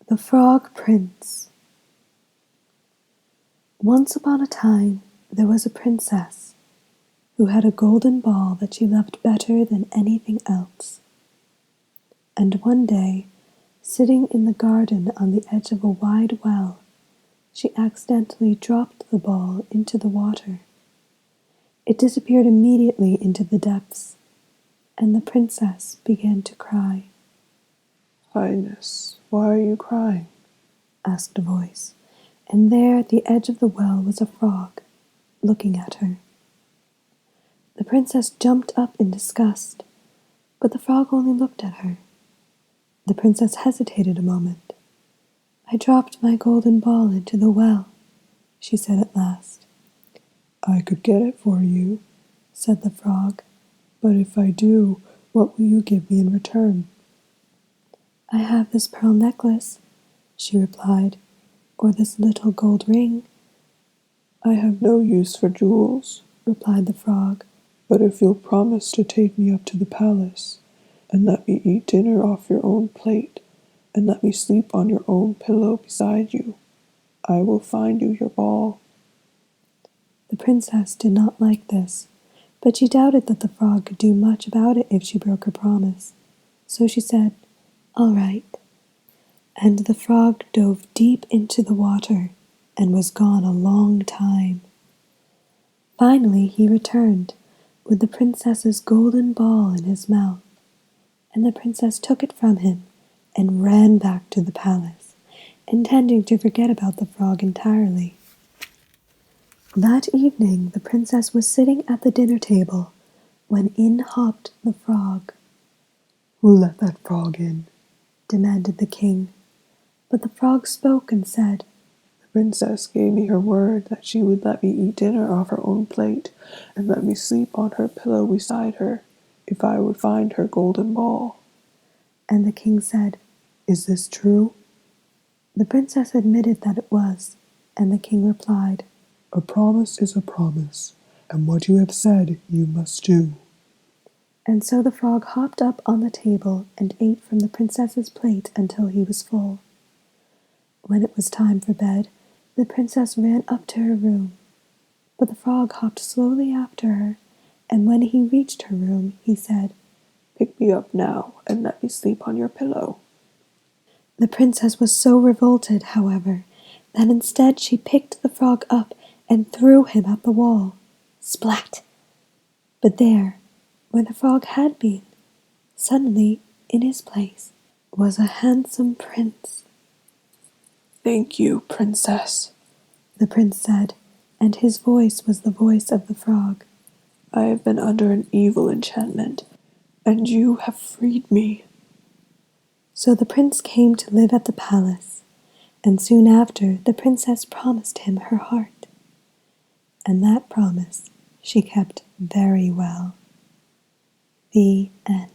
The Frog Prince. Once upon a time there was a princess who had a golden ball that she loved better than anything else. And one day, sitting in the garden on the edge of a wide well, she accidentally dropped the ball into the water. It disappeared immediately into the depths, and the princess began to cry. "Highness, why are you crying?" asked a voice, and there at the edge of the well was a frog, looking at her. The princess jumped up in disgust, but the frog only looked at her. The princess hesitated a moment. "I dropped my golden ball into the well," she said at last. "I could get it for you," said the frog, "but if I do, what will you give me in return?" "I have this pearl necklace," she replied, "or this little gold ring." "I have no use for jewels," replied the frog, "but if you'll promise to take me up to the palace, and let me eat dinner off your own plate, and let me sleep on your own pillow beside you, I will find you your ball." The princess did not like this, but she doubted that the frog could do much about it if she broke her promise. So she said, "All right." And the frog dove deep into the water and was gone a long time. Finally he returned with the princess's golden ball in his mouth, and the princess took it from him and ran back to the palace, intending to forget about the frog entirely. That evening the princess was sitting at the dinner table when in hopped the frog. "Who let that frog in?" demanded the king. But the frog spoke and said, "The princess gave me her word that she would let me eat dinner off her own plate and let me sleep on her pillow beside her, if I would find her golden ball." And the king said, "Is this true?" The princess admitted that it was, and the king replied, "A promise is a promise, and what you have said you must do." And so the frog hopped up on the table and ate from the princess's plate until he was full. When it was time for bed, the princess ran up to her room, but the frog hopped slowly after her, and when he reached her room, he said, "Pick me up now and let me sleep on your pillow." The princess was so revolted, however, that instead she picked the frog up and threw him at the wall. Splat! But there, where the frog had been, suddenly, in his place, was a handsome prince. "Thank you, princess," the prince said, and his voice was the voice of the frog. "I have been under an evil enchantment, and you have freed me." So the prince came to live at the palace, and soon after the princess promised him her heart. And that promise she kept very well. The end.